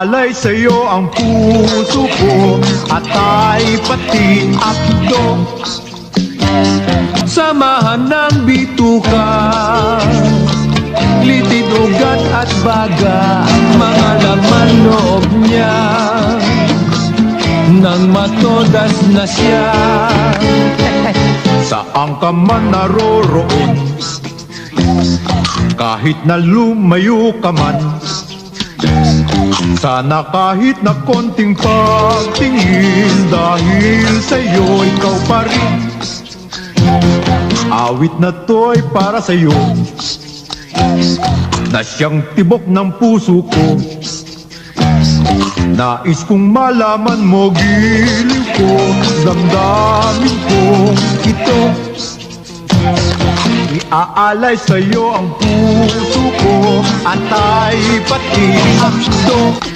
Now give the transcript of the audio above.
Alay sa'yo ang puso ko at ay pati akdo. Samahan ng bituka, litid, ugat at baga, mga laman loob niya, nang matodas na siya. Saan ka man naroroon, kahit na lumayo ka man, sana kahit na konting pagtingin, dahil sa'yo ikaw pa rin. Awit na to'y para sa'yo, na siyang tibok ng puso ko. Nais kong malaman mo, giliw ko, damdamin ko ito. Iaalay sa'yo ang puso ko at ay pati akdo.